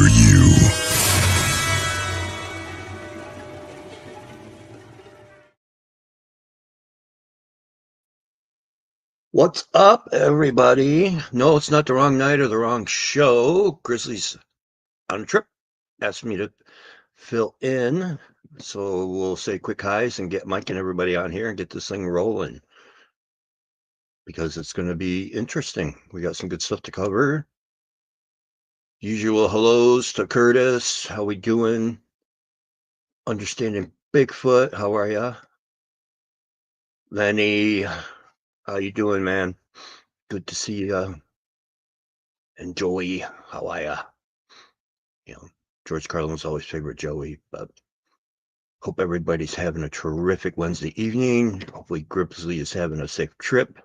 you. What's up, everybody? No, it's not the wrong night or the wrong show. Grizzly's on a trip. Asked me to fill in. So we'll say quick highs and get Mike and everybody on here and get this thing rolling. Because it's going to be interesting. We got some good stuff to cover. Usual hellos to Curtis. How we doing? Understanding Bigfoot. How are ya? Lenny, how you doing, man? Good to see you. And Joey, how are ya? You know, George Carlin's always favorite Joey, but hope everybody's having a terrific Wednesday evening. Hopefully Grizzly is having a safe trip.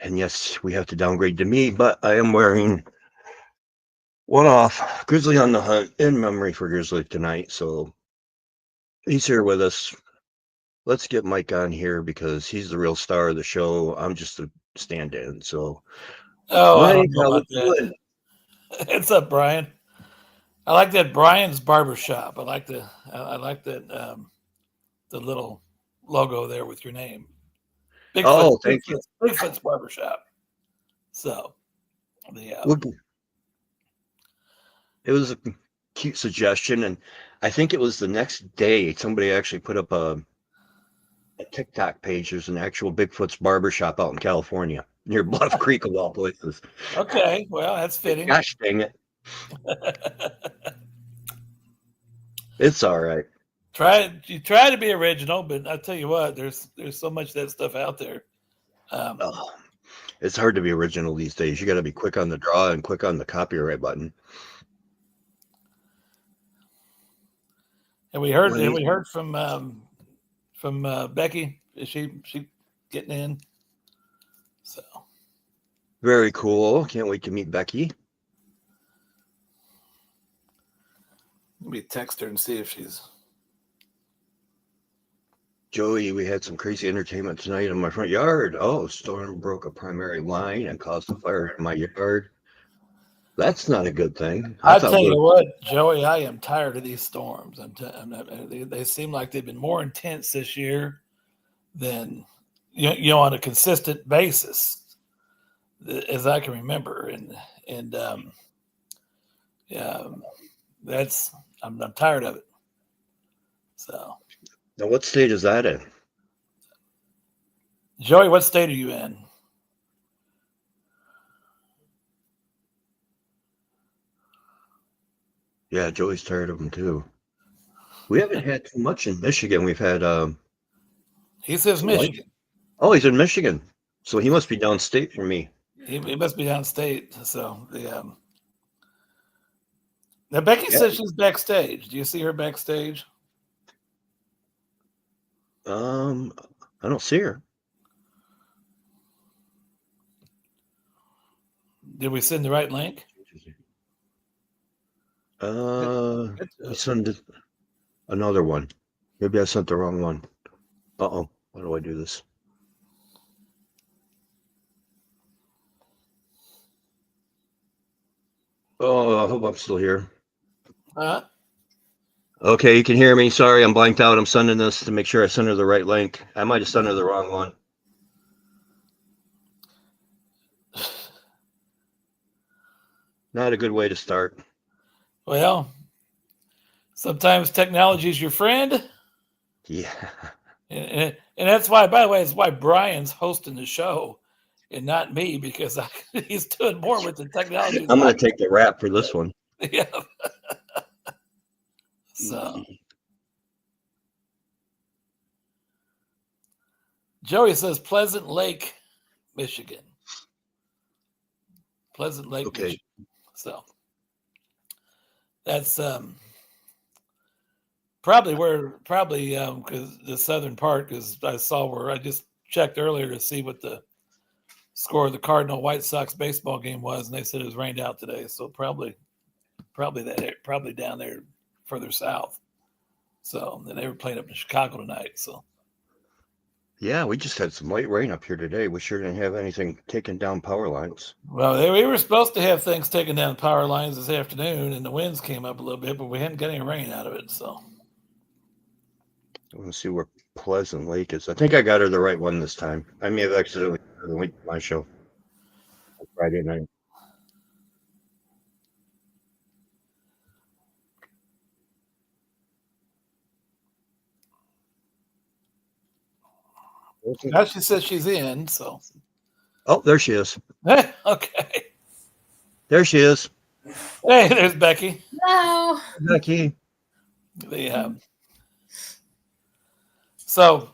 And yes, we have to downgrade to me, but I am wearing one off Grizzly on the Hunt in memory for Grizzly tonight. So he's here with us. Let's get Mike on here because he's the real star of the show. I'm just a stand-in. So I Mike, don't know how about we doing? What's up, Brian? I like that Brian's Barbershop. I like that the little logo there with your name. Thank you. Bigfoot's Barbershop. So it was a cute suggestion, and I think it was the next day somebody actually put up a TikTok page. There's an actual Bigfoot's Barbershop out in California near Bluff Creek of all places. Okay, well, that's fitting. Gosh dang it. It's all right. You try to be original, but I tell you what, there's so much of that stuff out there. It's hard to be original these days. You got to be quick on the draw and quick on the copyright button. And we heard from Becky. Is she getting in? So very cool. Can't wait to meet Becky. Let me text her and see if she's. Joey, we had some crazy entertainment tonight in my front yard. Oh, storm broke a primary line and caused a fire in my yard. That's not a good thing. I'll tell you what, Joey, I am tired of these storms. They seem like they've been more intense this year than on a consistent basis, as I can remember. I'm tired of it. So. Now, what state is that in? Joey, what state are you in? Yeah, Joey's tired of them too. We haven't had too much in Michigan. We've had. He says Michigan. Oh, he's in Michigan, so he must be downstate from me. He must be downstate. So Now Becky says she's backstage. Do you see her backstage? I don't see her. Did we send the right link? I sent another one. Maybe I sent the wrong one. Uh-oh. Why do I do this? Oh, I hope I'm still here. Okay, you can hear me. Sorry, I'm blanked out. I'm sending this to make sure I send her the right link. I might have sent her the wrong one. Not a good way to start. Well, sometimes technology is your friend. Yeah. And that's why, by the way, it's why Brian's hosting the show and not me, because he's doing more with the technology. I'm going to take the rap for this one. Yeah. So, Joey says Pleasant Lake, Michigan. Pleasant Lake, okay. Michigan. So that's probably because the southern part, because I saw where I just checked earlier to see what the score of the Cardinal White Sox baseball game was, and they said it was rained out today. So probably down there further south. So then they were playing up in Chicago tonight. So Yeah, we just had some light rain up here today. We sure didn't have anything taking down power lines. Well, we were supposed to have things taking down power lines this afternoon, and the winds came up a little bit, but we hadn't got any rain out of it. So I want to see where Pleasant Lake is. I think I got her the right one this time. I may have accidentally put the link to my show on Friday night. now she says she's in. So Oh, there she is. okay. There she is. Hey, there's Becky. Hello. Becky. So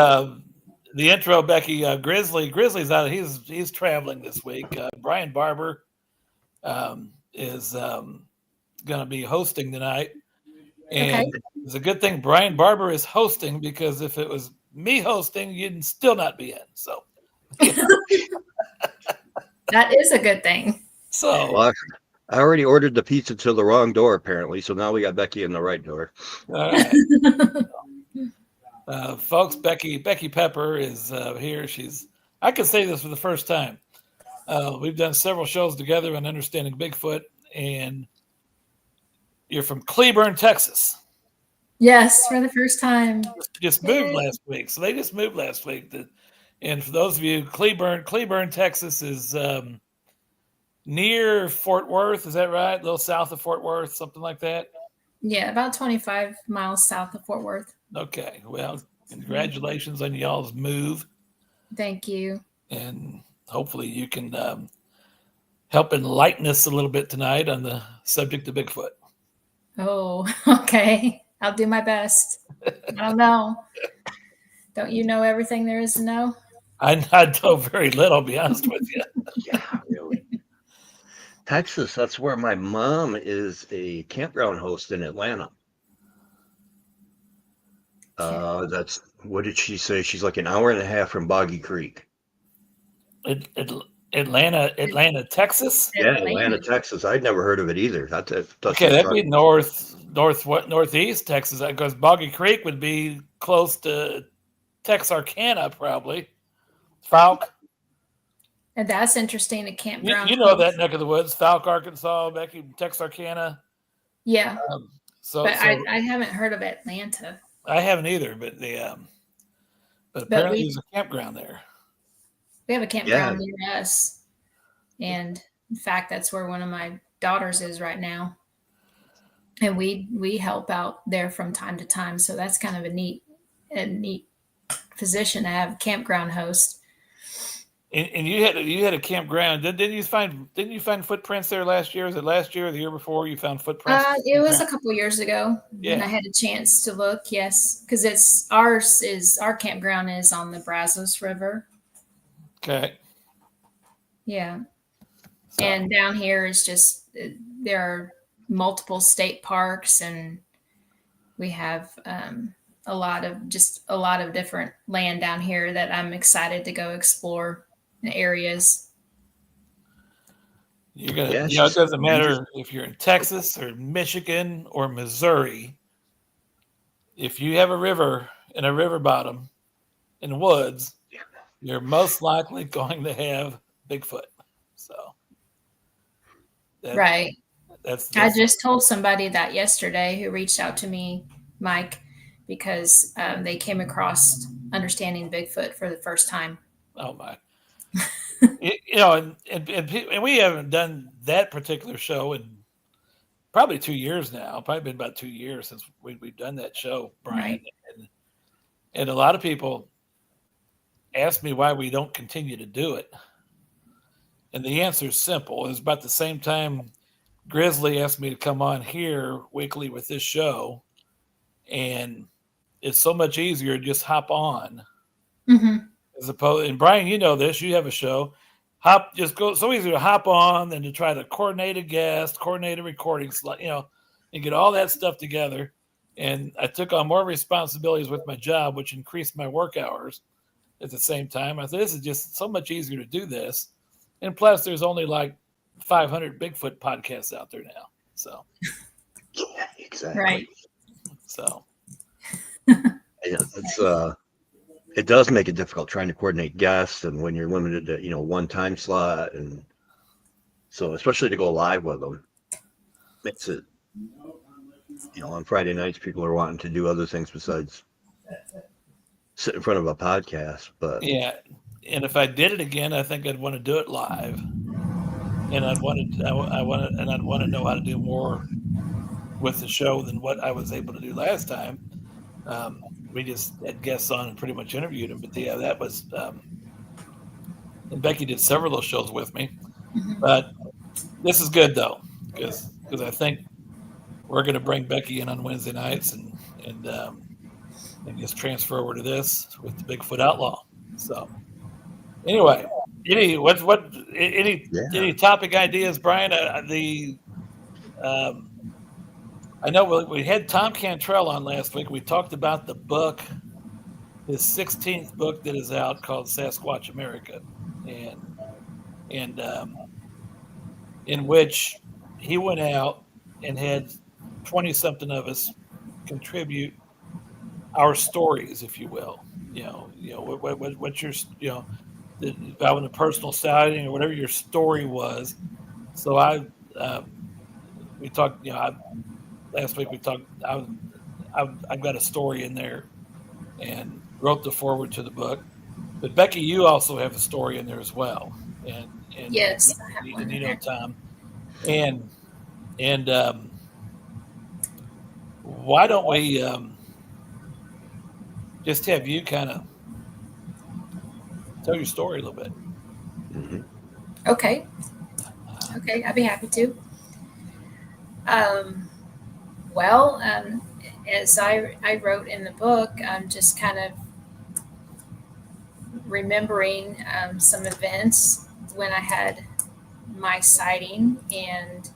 the intro, Becky, Grizzly's out. He's traveling this week. Brian Barber is going to be hosting tonight, and it's a good thing Brian Barber is hosting, because if it was me hosting, you'd still not be in. So That is a good thing. so Well, I already ordered the pizza to the wrong door, apparently. So now we got Becky in the right door. all right. Folks, Becky Pepper is here. I can say this for the first time. We've done several shows together on Understanding Bigfoot, and you're from Cleburne, Texas. Yes, for the first time. Just moved last week. So they just moved last week. And for those of you, Cleburne, Texas is near Fort Worth. Is that right? A little south of Fort Worth, something like that? Yeah, about 25 miles south of Fort Worth. Okay. Well, congratulations on y'all's move. Thank you. And hopefully you can help enlighten us a little bit tonight on the subject of Bigfoot. Oh, okay. I'll do my best. I don't know. Don't you know everything there is to know? I know very little, I'll be honest with you. Yeah, really. Texas, that's where my mom is a campground host in Atlanta. That's, what did she say? She's like an hour and a half from Boggy Creek. Atlanta, Texas? Yeah, Atlanta, Texas. I'd never heard of it either. Okay, that'd be northeast Texas, because Boggy Creek would be close to Texarkana, probably. Falk. And that's interesting. A campground. You know that neck of the woods, Falk, Arkansas, Becky, Texarkana. Yeah. So I haven't heard of Atlanta. I haven't either, but apparently there's a campground there. We have a campground near us. And in fact, that's where one of my daughters is right now. And we help out there from time to time. So that's kind of a neat position to have a campground host. And you had a campground. Didn't you find footprints there last year? Was it last year or the year before you found footprints? It was a couple years ago. Yeah. And I had a chance to look, yes. Because our campground is on the Brazos River. Okay. Yeah. So. And down here is just, there are multiple state parks, and we have a lot of different land down here that I'm excited to go explore the areas. You're gonna, it doesn't matter if you're in Texas or Michigan or Missouri. If you have a river and a river bottom in the woods, you're most likely going to have Bigfoot. So, right. That's I just told somebody that yesterday who reached out to me, Mike, because they came across Understanding Bigfoot for the first time. Oh my! And we haven't done that particular show in probably 2 years now. Probably been about 2 years since we've done that show, Brian. Right. And a lot of people ask me why we don't continue to do it, and the answer is simple. It was about the same time Grizzly asked me to come on here weekly with this show, and it's so much easier to just hop on. Mm-hmm. As opposed, and Brian, you know this, you have a show. So easy to hop on than to try to coordinate a guest, coordinate a recording slot, and get all that stuff together. And I took on more responsibilities with my job, which increased my work hours at the same time. I thought, this is just so much easier to do this. And plus, there's only like 500 Bigfoot podcasts out there now. So, yeah, exactly. Right. So, it's it does make it difficult trying to coordinate guests, and when you're limited to one time slot, and so especially to go live with them makes it on Friday nights people are wanting to do other things besides sit in front of a podcast. But yeah, and if I did it again, I think I'd want to do it live, and I'd want to know how to do more with the show than what I was able to do last time. We just had guests on and pretty much interviewed them, but that was and Becky did several of those shows with me. But this is good though, because I think we're going to bring Becky in on Wednesday nights and just transfer over to this with the Bigfoot Outlaw. So anyway, any topic ideas, Brian? I know we had Tom Cantrell on last week. We talked about the book, his 16th book that is out called Sasquatch America, and in which he went out and had 20-something of us contribute our stories, if you will. What's your about a personal sighting or whatever your story was. So we talked. Last week we talked. I've got a story in there, and wrote the foreword to the book. But Becky, you also have a story in there as well, and yes, I have one in there. Tom, and why don't we just have you kind of tell your story a little bit? Mm-hmm. Okay, I'd be happy to. As I wrote in the book, I'm just kind of remembering some events when I had my sighting, and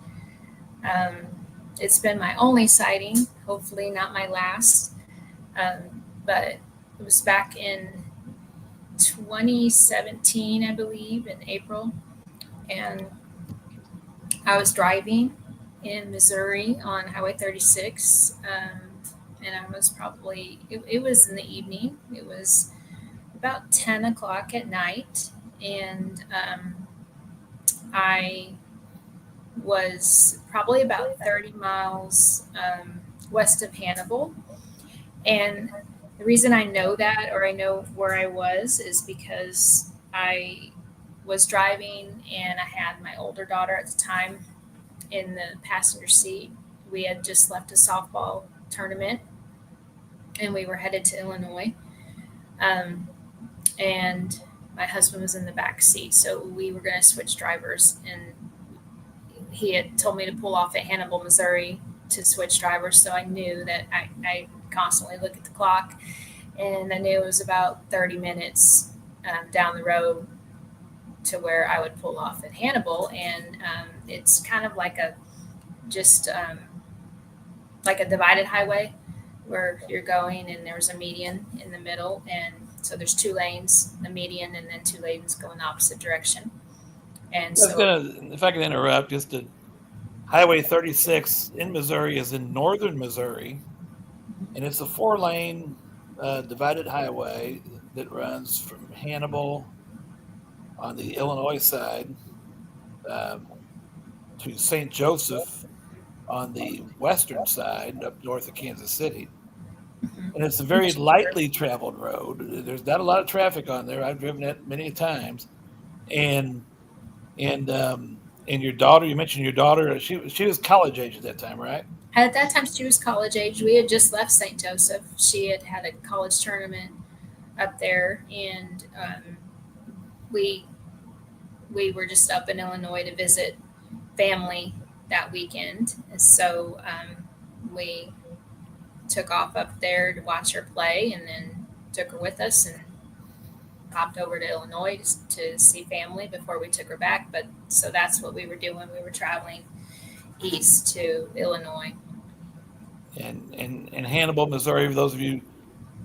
it's been my only sighting, hopefully not my last, but it was back in 2017, I believe, in April, and I was driving in Missouri on Highway 36, and I was probably, it was in the evening, it was about 10 o'clock at night, and I was probably about 30 miles west of Hannibal. And the reason I know that, or I know where I was, is because I was driving and I had my older daughter at the time in the passenger seat. We had just left a softball tournament and we were headed to Illinois. And my husband was in the back seat, so we were going to switch drivers, and he had told me to pull off at Hannibal, Missouri to switch drivers. So I knew that I constantly look at the clock, and I knew it was about 30 minutes down the road to where I would pull off at Hannibal. And it's kind of like like a divided highway where you're going, and there's a median in the middle. And so there's two lanes, the median, and then two lanes going the opposite direction. And if I can interrupt, Highway 36 in Missouri is in northern Missouri, and it's a 4-lane divided highway that runs from Hannibal on the Illinois side to St. Joseph on the western side up north of Kansas City. And it's a very lightly traveled road. There's not a lot of traffic on there. I've driven it many times. And your daughter, you mentioned your daughter, she was college age at that time, right? At that time, she was college age. We had just left St. Joseph. She had a college tournament up there, and we were just up in Illinois to visit family that weekend. And so we took off up there to watch her play, and then took her with us and popped over to Illinois to see family before we took her back. But so that's what we were doing. We were traveling east to Illinois. And Hannibal, Missouri, for those of you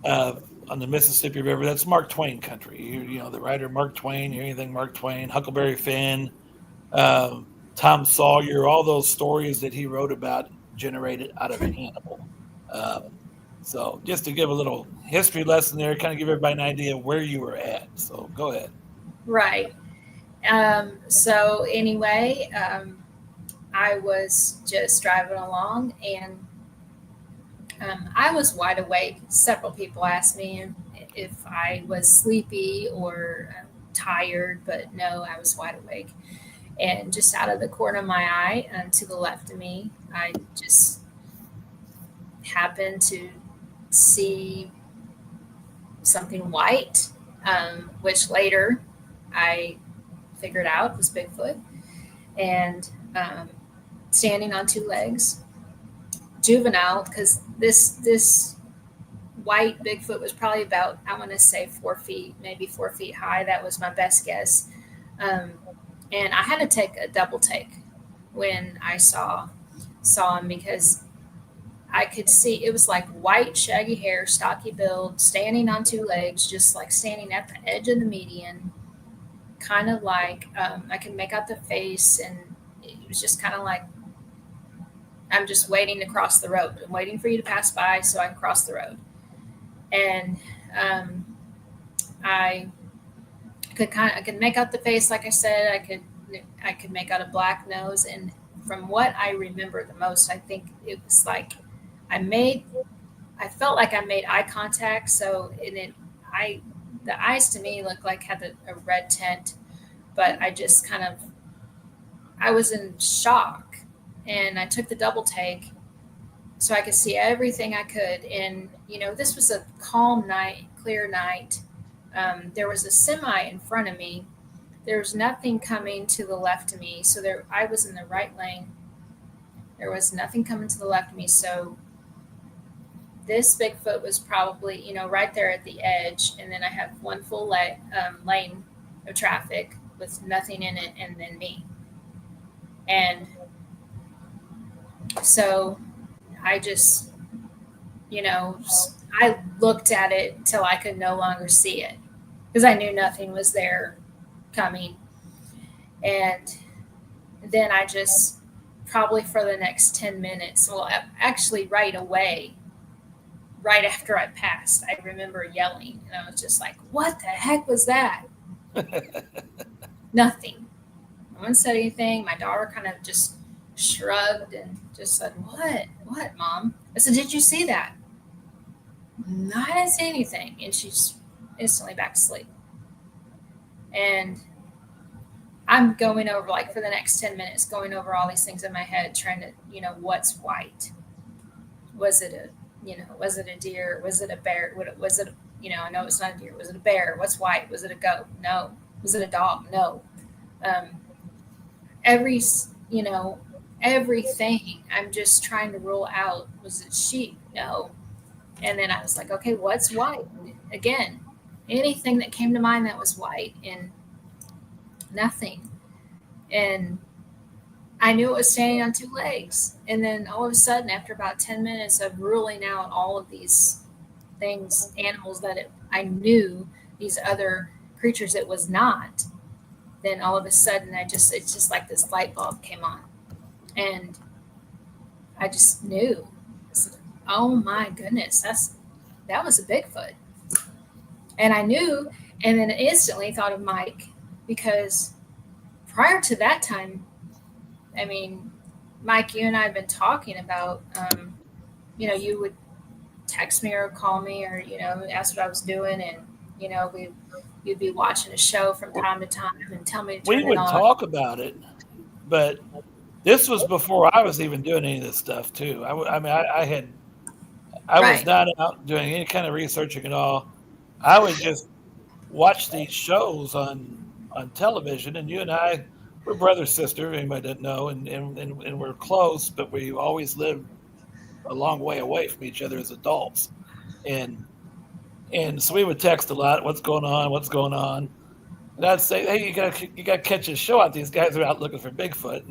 on the Mississippi River, that's Mark Twain country. You know, the writer Mark Twain, anything Mark Twain, Huckleberry Finn, Tom Sawyer, all those stories that he wrote about generated out of Hannibal. So just to give a little history lesson there, kind of give everybody an idea of where you were at. So go ahead. Right. So anyway, I was just driving along, and I was wide awake. Several people asked me if I was sleepy or tired, but no, I was wide awake. And just out of the corner of my eye, to the left of me, I just happened to see something white, which later I figured out was Bigfoot, and standing on two legs, juvenile, because this white Bigfoot was probably about, I want to say 4 feet, maybe 4 feet high. That was my best guess. And I had to take a double take when I saw him, because I could see it was like white, shaggy hair, stocky build, standing on two legs, just like standing at the edge of the median, kind of like I could make out the face, and it was just kind of like, I'm just waiting to cross the road. I'm waiting for you to pass by so I can cross the road. And I could make out the face, like I said. I could make out a black nose, and from what I remember the most, I think it was like I felt like I made eye contact. So the eyes to me looked like had a red tint, but I was in shock, and I took the double take so I could see everything I could. And, this was a calm night, clear night. There was a semi in front of me. There was nothing coming to the left of me. So I was in the right lane. There was nothing coming to the left of me. So this Bigfoot was probably, right there at the edge. And then I have one full lane of traffic with nothing in it, and then me. And so I just, I looked at it till I could no longer see it, because I knew nothing was there coming. And then I just, probably for the next 10 minutes, well, actually right away, right after I passed, I remember yelling, and I was just like, what the heck was that? Nothing. No one said anything. My daughter kind of just shrugged and just said, what, Mom? I said, did you see that? No, I didn't see anything. And she's instantly back to sleep. And I'm going over, like, for the next 10 minutes, going over all these things in my head, trying to, what's white? Was it a deer? Was it a bear? Was it, I know it's not a deer. Was it a bear? What's white? Was it a goat? No. Was it a dog? No. Everything I'm just trying to rule out. Was it sheep? No. And then I was like, okay, what's white? And again, anything that came to mind that was white, and nothing. And I knew it was standing on two legs. And then all of a sudden, after about 10 minutes of ruling out all of these things, animals that I knew, these other creatures it was not, then all of a sudden it's just like this light bulb came on. And I just knew, oh my goodness, that was a Bigfoot. And I knew, and then instantly thought of Mike, because prior to that time, I mean, Mike, you and I had been talking about, you would text me or call me or, ask what I was doing. And, you'd be watching a show from time to time and tell me to turn we would it on. talk about it, but this was before I was even doing any of this stuff too. I was not out doing any kind of researching at all. I would just watch these shows on television, and you and I were brother sister. Anybody didn't know, and we're close, but we always lived a long way away from each other as adults, and so we would text a lot. What's going on? And I'd say, hey, you got to catch this show out. These guys are out looking for Bigfoot.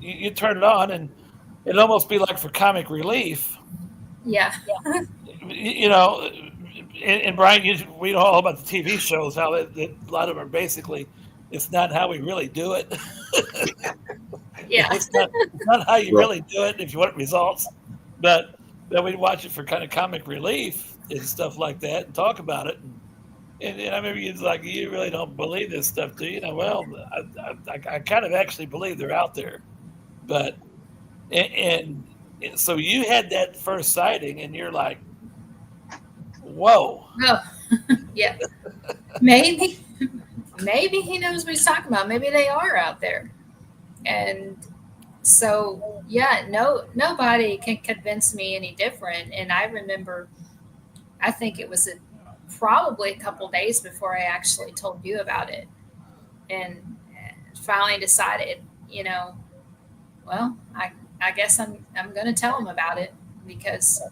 You turn it on, and it'd almost be like for comic relief. Yeah. And Brian, we know all about the TV shows, how a lot of them are basically, it's not how we really do it. Yeah. It's not how you really do it if you want results. But Then we'd watch it for kind of comic relief and stuff like that, and talk about it. And I remember you'd like, you really don't believe this stuff, do you? Well, I kind of actually believe they're out there, but and so you had that first sighting, and you're like, whoa. Oh, yeah. Maybe he knows what he's talking about. Maybe they are out there. And so, yeah, nobody can convince me any different. And I remember, I think it was probably a couple days before I actually told you about it, and finally decided, well, I guess I'm going to tell him about it, because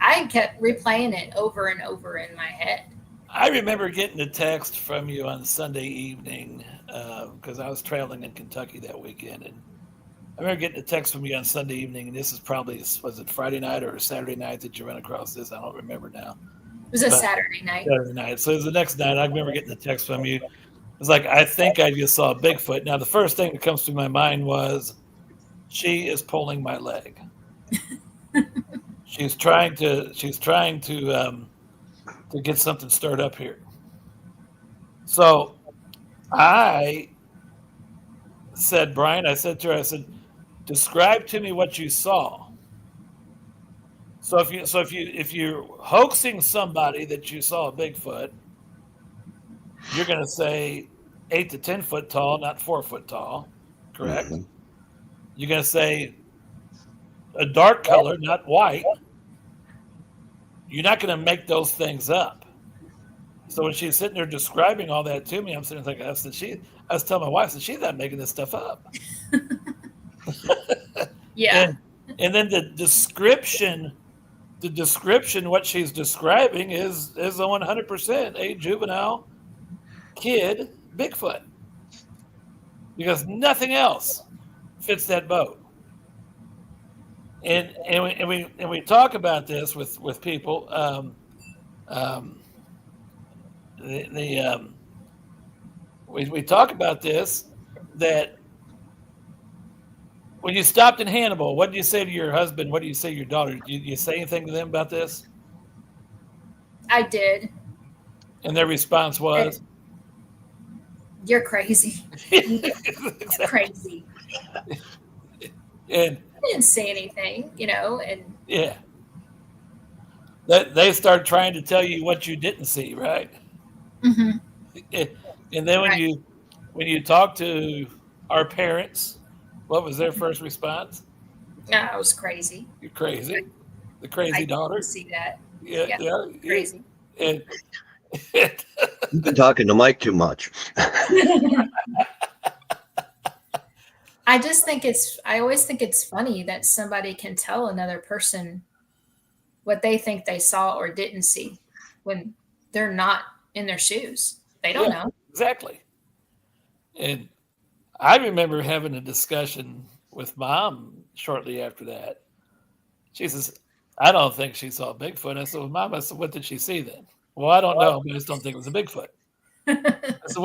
I kept replaying it over and over in my head. I remember getting a text from you on Sunday evening, because I was traveling in Kentucky that weekend, and I remember getting a text from you on Sunday evening, and this is probably, was it Friday night or Saturday night that you ran across this? I don't remember now. It was a Saturday night. Saturday night. So it was the next night. I remember getting a text from you. It's like, I think I just saw Bigfoot. Now, the first thing that comes to my mind was, she is pulling my leg. She's trying to get something stirred up here. So I said, Brian, I said to her, describe to me what you saw. So if you're hoaxing somebody that you saw a Bigfoot, you're going to say 8 to 10 foot tall, not 4 foot tall, correct? Mm-hmm. You're going to say a dark color, not white. You're not going to make those things up. So when she's sitting there describing all that to me, I'm sitting there thinking, I was telling my wife, that she's not making this stuff up. Yeah. And then the description, what she's describing is a 100% a juvenile kid Bigfoot, because nothing else fits that boat. And we talk about this with people. We talk about this, that when you stopped in Hannibal, what did you say to your husband? What did you say to your daughter? Did you say anything to them about this? I did. And their response was? You're crazy. You're crazy. And I didn't say anything, and yeah. They start trying to tell you what you didn't see, right? Mm-hmm. And then when you talk to our parents, what was their first response? I was crazy. You're crazy. The crazy daughter. I see that. Yeah. Crazy. And you've been talking to Mike too much. I always think it's funny that somebody can tell another person what they think they saw or didn't see when they're not in their shoes. They don't know. Exactly. And I remember having a discussion with Mom shortly after that. She says, I don't think she saw Bigfoot. I said, well, Mom, what did she see then? Well, I don't know, but I just don't think it was a Bigfoot. I said,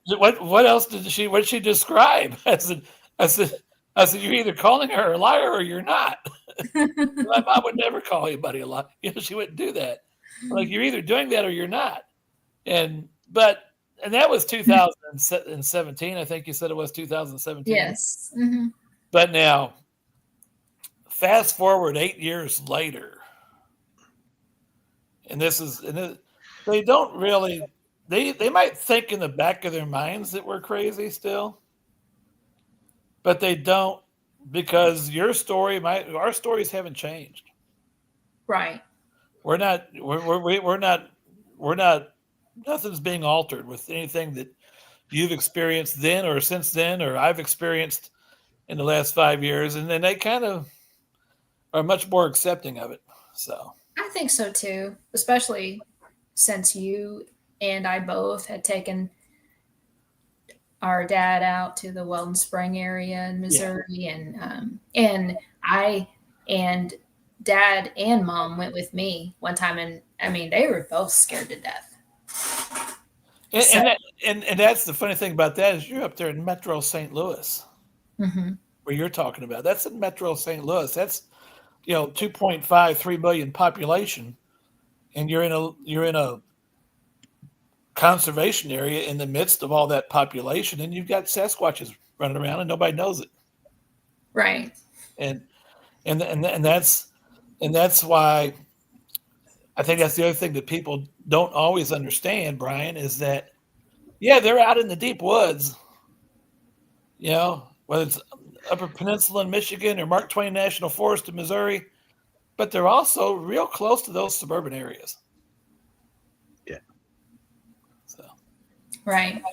what else did she describe? I said, you're either calling her a liar or you're not. My mom would never call anybody a liar. She wouldn't do that. Like, you're either doing that or you're not. And that was 2017. I think you said it was 2017. Yes. Mm-hmm. But now, fast forward 8 years later, and they don't really. They might think in the back of their minds that we're crazy still, but they don't, because our stories haven't changed. Right. We're not. Nothing's being altered with anything that you've experienced then or since then, or I've experienced in the last 5 years, and then they kind of are much more accepting of it. So I think so too, especially since you and I both had taken our dad out to the Weldon Spring area in Missouri, and I and Dad and Mom went with me one time, and I mean they were both scared to death. And that's the funny thing about that is you're up there in Metro St. Louis, mm-hmm. where you're talking about. That's in Metro St. Louis. 2.5, 3 million population, and you're in a conservation area in the midst of all that population, and you've got Sasquatches running around and nobody knows it. Right. And that's why I think that's the other thing that people don't always understand, Brian, is that they're out in the deep woods, whether it's Upper Peninsula in Michigan or Mark Twain National Forest in Missouri, but they're also real close to those suburban areas. Yeah. So. Right.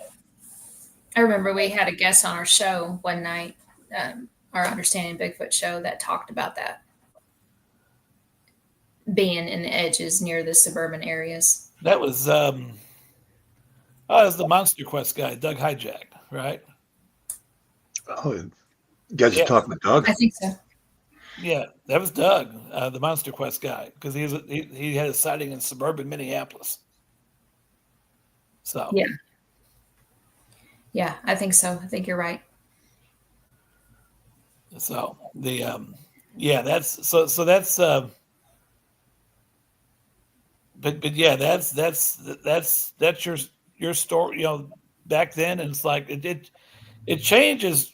I remember we had a guest on our show one night, our Understanding Bigfoot show, that talked about that, being in the edges near the suburban areas. That was it was the Monster Quest guy, Doug Hijack, right? Oh, you guys are talking about Doug? I think so. Yeah, that was Doug, the Monster Quest guy, because he had a sighting in suburban Minneapolis. So yeah, I think so. I think you're right. So that's so that's but yeah, that's your story, back then, and it's like it changes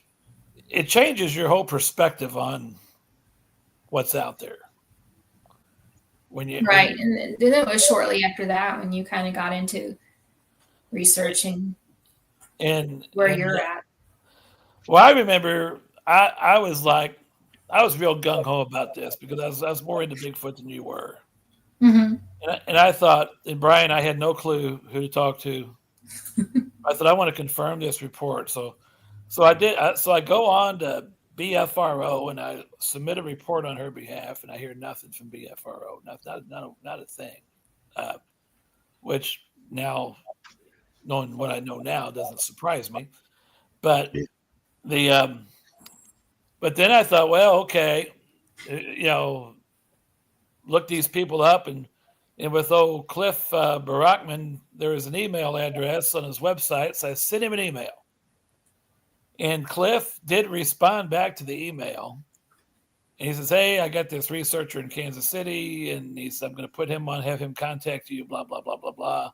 your whole perspective on what's out there. And then it was shortly after that when you kind of got into researching where you're at. Well, I remember I was real gung ho about this because I was more into Bigfoot than you were. Mm-hmm. And I thought, and Brian, I had no clue who to talk to. I thought, I want to confirm this report. So I did. So I go on to BFRO and I submit a report on her behalf, and I hear nothing from BFRO. Not a thing. Which now, knowing what I know now, doesn't surprise me. But but then I thought, well, okay, look these people up, and with old Cliff Barackman, there is an email address on his website, so I sent him an email. And Cliff did respond back to the email. And he says, hey, I got this researcher in Kansas City, and he said, I'm going to put him on, have him contact you, blah, blah, blah, blah, blah.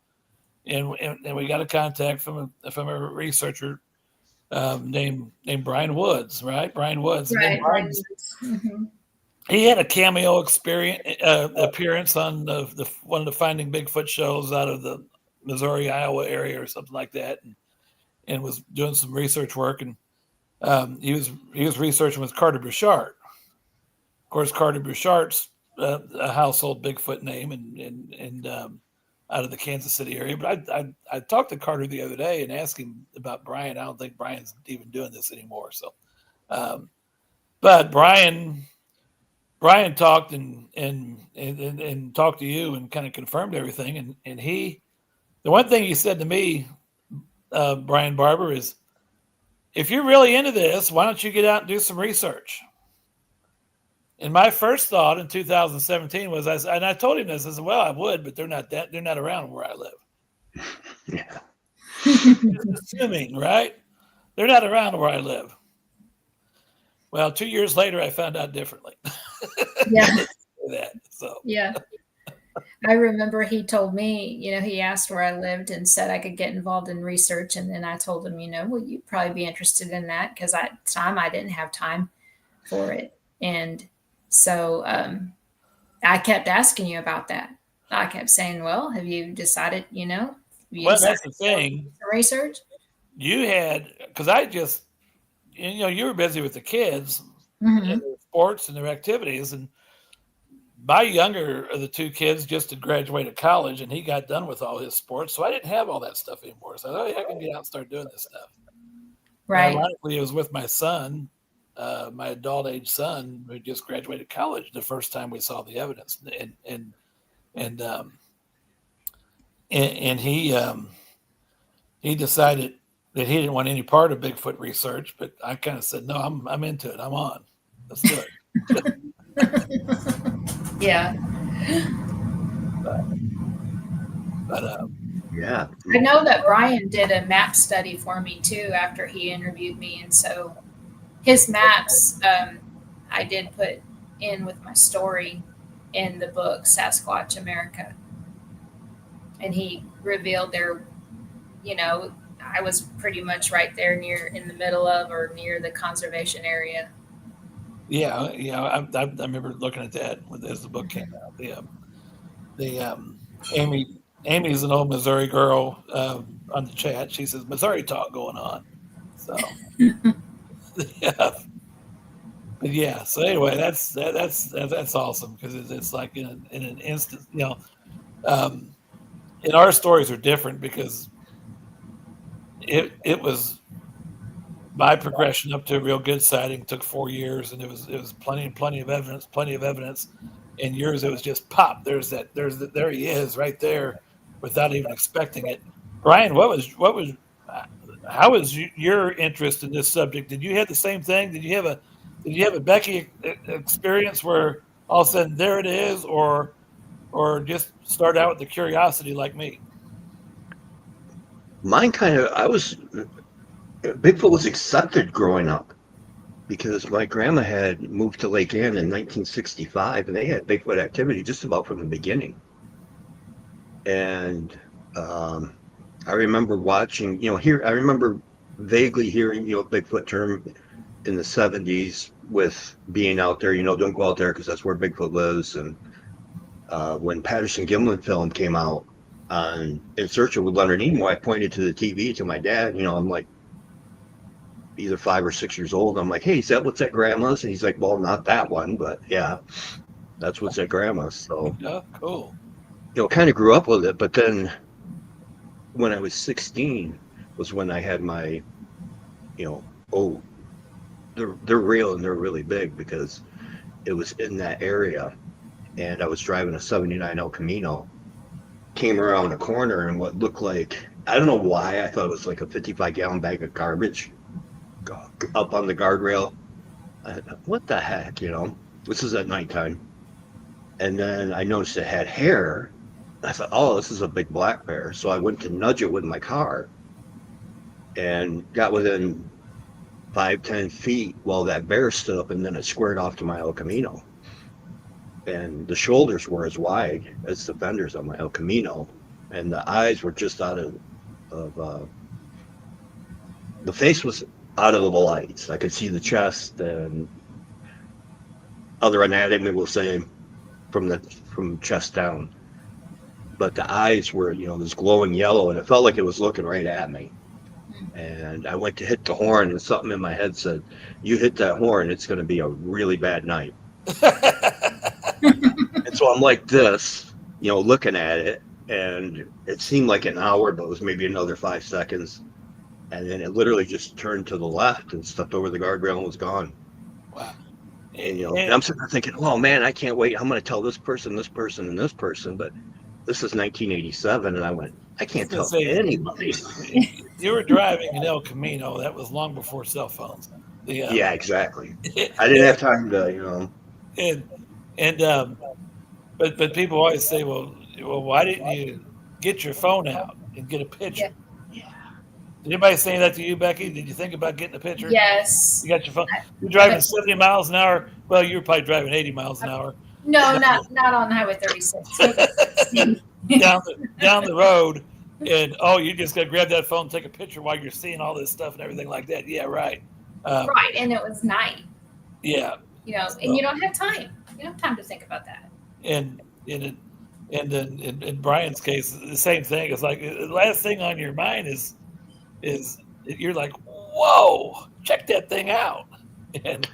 And we got a contact from a researcher named Brian Woods, right? Brian Woods. Right. Mm-hmm. He had a cameo appearance on one of the Finding Bigfoot shows out of the Missouri, Iowa area or something like that, and was doing some research work. And he was researching with Carter Bouchard. Of course, Carter Bouchard's a household Bigfoot name, and out of the Kansas City area. But I talked to Carter the other day and asked him about Brian. I don't think Brian's even doing this anymore. So, but Brian talked and talked to you and kind of confirmed everything. And the one thing he said to me, Brian Barber, is, if you're really into this, why don't you get out and do some research? And my first thought in 2017 was, I told him this, I said, well, I would, but they're not around where I live. Yeah. Assuming, right? They're not around where I live. Well, 2 years later, I found out differently. Yeah. Yeah. I remember he told me, he asked where I lived and said I could get involved in research. And then I told him, well, you'd probably be interested in that, because at the time I didn't have time for it. And so I kept asking you about that. I kept saying, well, have you decided, that's the thing. Research? You had, because I just, you were busy with the kids, mm-hmm. and their sports and their activities. And my younger of the two kids just had graduated college, and he got done with all his sports. So I didn't have all that stuff anymore. So I thought, I can get out and start doing this stuff. Right. And ironically, it was with my son, my adult age son, who just graduated college, the first time we saw the evidence. And he decided that he didn't want any part of Bigfoot research, but I kind of said, no, I'm into it. I'm on. Let's do it. Yeah. But yeah. I know that Brian did a map study for me too after he interviewed me. And so his maps, I did put in with my story in the book Sasquatch America. And he revealed there, I was pretty much right there in the middle of or near the conservation area. Yeah, I remember looking at that as the book came out. Amy's an old Missouri girl on the chat. She says Missouri talk going on. So yeah, but yeah. So anyway, that's awesome because it's like in an instant. And our stories are different because it was my progression up to a real good sighting took 4 years, and it was plenty of evidence. And yours, it was just pop. There he is right there, without even expecting it. Brian, how was your interest in this subject? Did you have the same thing? Did you have a Becky experience where all of a sudden there it is, or just start out with the curiosity like me? Mine Bigfoot was accepted growing up because my grandma had moved to Lake Ann in 1965, and they had Bigfoot activity just about from the beginning. And I remember watching, I remember vaguely hearing, Bigfoot term in the 70s with being out there, don't go out there because that's where Bigfoot lives. And when Patterson Gimlin film came out on In Search of Leonard Nimoy, I pointed to the TV to my dad, I'm like either 5 or 6 years old. I'm like, hey, is that what's at grandma's? And he's like, well, not that one, but yeah, that's what's at grandma's. So yeah, cool. Kind of grew up with it. But then when I was 16 was when I had my, oh, they're real and they're really big, because it was in that area. And I was driving a 79 El Camino, came around a corner, and what looked like, I don't know why, I thought it was like a 55-gallon bag of garbage up on the guardrail. What the heck, This is at nighttime. And then I noticed it had hair. I thought, oh, this is a big black bear. So I went to nudge it with my car and got within 5-10 feet while that bear stood up, and then it squared off to my El Camino. And the shoulders were as wide as the fenders on my El Camino, and the eyes were just out of the face was out of the lights. I could see the chest, and other anatomy will say from chest down, but the eyes were this glowing yellow, and it felt like it was looking right at me. And I went to hit the horn, and something in my head said, you hit that horn, it's going to be a really bad night. And so I'm like this, looking at it, and it seemed like an hour, but it was maybe another 5 seconds. And then it literally just turned to the left and stepped over the guardrail and was gone. Wow. And, and I'm sitting there thinking, oh man, I can't wait. I'm going to tell this person, and this person. But this is 1987. And I went, I can't tell anybody. You were driving an El Camino. That was long before cell phones. Yeah, exactly. I didn't have time to, But people always say, well, why didn't you get your phone out and get a picture? Yeah. Did anybody say that to you, Becky? Did you think about getting a picture? Yes. You got your phone. You're driving 70 miles an hour. Well, you were probably driving 80 miles an hour. No, not on Highway 36. down the road, and you just got to grab that phone, take a picture while you're seeing all this stuff and everything like that. Yeah, right. Right, and it was night. Yeah. And you don't have time. You don't have time to think about that. And then in Brian's case, the same thing. It's like the last thing on your mind is you're like, whoa, check that thing out. And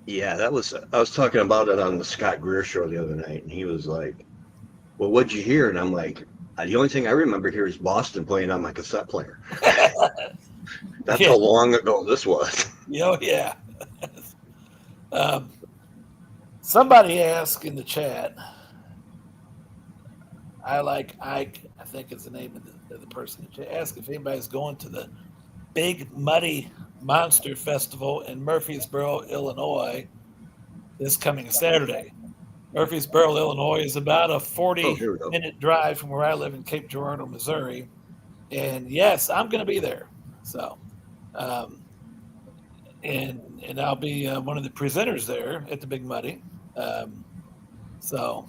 yeah, I was talking about it on the Scott Greer show the other night, and he was like, well, what'd you hear? And I'm like, the only thing I remember here is Boston playing on my cassette player. That's how long ago this was. Yeah. Somebody asked in the chat, I think it's the name of the person in the chat, asked if anybody's going to the Big Muddy Monster Festival in Murfreesboro, Illinois this coming Saturday. Murfreesboro, Illinois is about a 40-minute drive from where I live in Cape Girardeau, Missouri. And yes, I'm going to be there. So, and I'll be one of the presenters there at the Big Muddy. So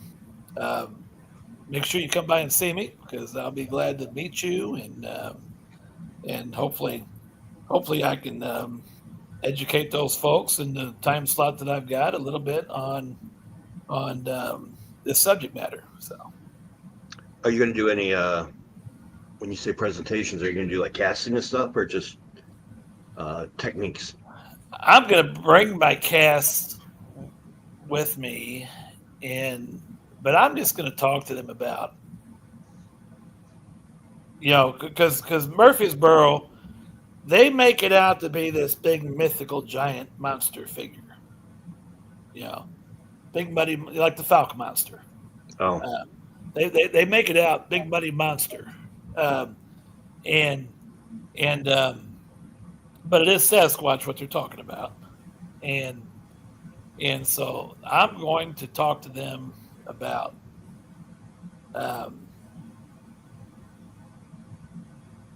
make sure you come by and see me, because I'll be glad to meet you, and hopefully I can educate those folks in the time slot that I've got a little bit on this subject matter. So, are you going to do any when you say presentations? Are you going to do like casting and stuff, or just techniques? I'm going to bring my cast with me, but I'm just going to talk to them about, because Murfreesboro, they make it out to be this big mythical giant monster figure. Big muddy, like the Falcon monster. Oh, they make it out big muddy monster, but it is Sasquatch what they're talking about, and so I'm going to talk to them about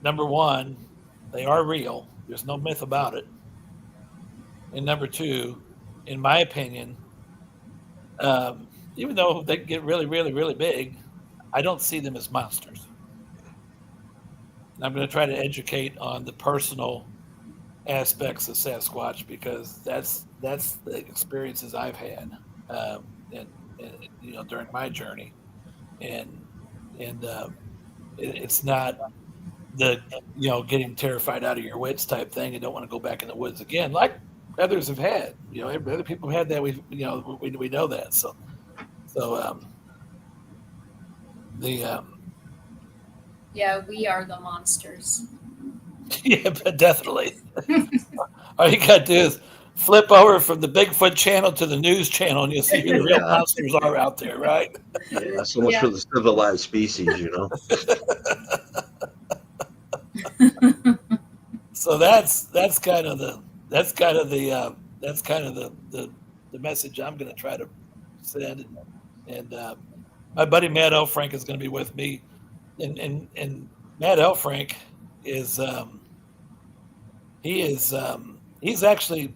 number one, they are real. There's no myth about it. And number two, in my opinion, even though they get really, really, really big, I don't see them as monsters. And I'm going to try to educate on the personal aspects of Sasquatch, because that's the experiences I've had, and during my journey, and it's not the getting terrified out of your wits type thing and don't want to go back in the woods again, like others have had. Other people have had that. We know that. So Yeah, we are the monsters. yeah, but definitely. All you got to do is flip over from the Bigfoot channel to the news channel, and you'll see who the real monsters are out there, right? Yeah, so much for the civilized species, So that's kind of the message I'm going to try to send, and my buddy Matt Elfrank is going to be with me, and Matt Elfrank is he's actually,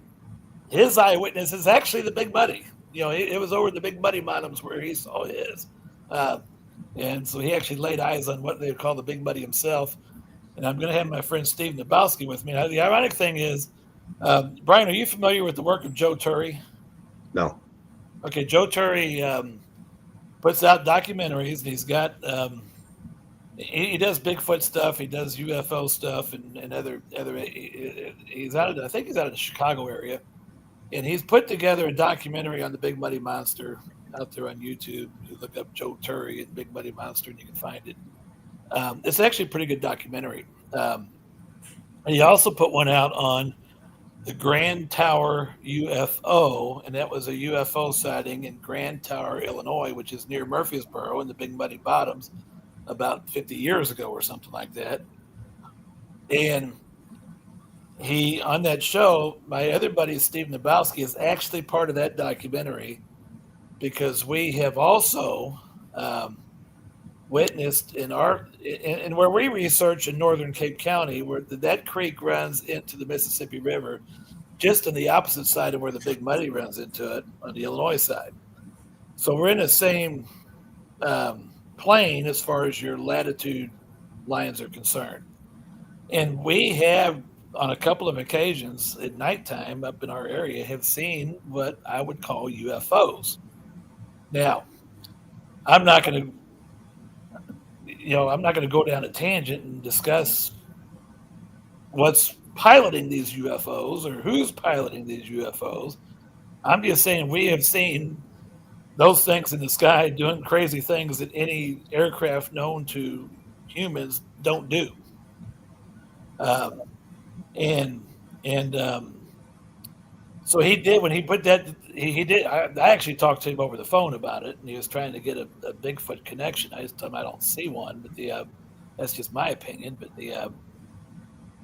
his eyewitness is actually the Big Muddy. It was over the Big Muddy bottoms where he saw his, and so he actually laid eyes on what they would call the Big Muddy himself. And I'm going to have my friend Steve Nabowski with me. Now, the ironic thing is, Brian, are you familiar with the work of Joe Turry? No. Okay, Joe Turry puts out documentaries, and he's got he does Bigfoot stuff, he does UFO stuff, and other. He's out of, I think he's out of the Chicago area, and he's put together a documentary on the Big Muddy Monster out there on YouTube. You look up Joe Turry and Big Muddy Monster, and you can find it. It's actually a pretty good documentary. And he also put one out on the Grand Tower UFO, and that was a UFO sighting in Grand Tower, Illinois, which is near Murfreesboro in the Big Muddy Bottoms, about 50 years ago or something like that. And he, on that show, my other buddy Steve Nabowski is actually part of that documentary, because we have also witnessed in where we research in northern Cape County, where that creek runs into the Mississippi River, just on the opposite side of where the Big Muddy runs into it on the Illinois side. So we're in the same plane as far as your latitude lines are concerned. And we have, on a couple of occasions at nighttime up in our area, have seen what I would call UFOs. Now, I'm not going to go down a tangent and discuss what's piloting these UFOs or who's piloting these UFOs. I'm just saying we have seen those things in the sky doing crazy things that any aircraft known to humans don't do. So he did, when he put that, he did. I actually talked to him over the phone about it, and he was trying to get a Bigfoot connection. I just told him I don't see one, but that's just my opinion.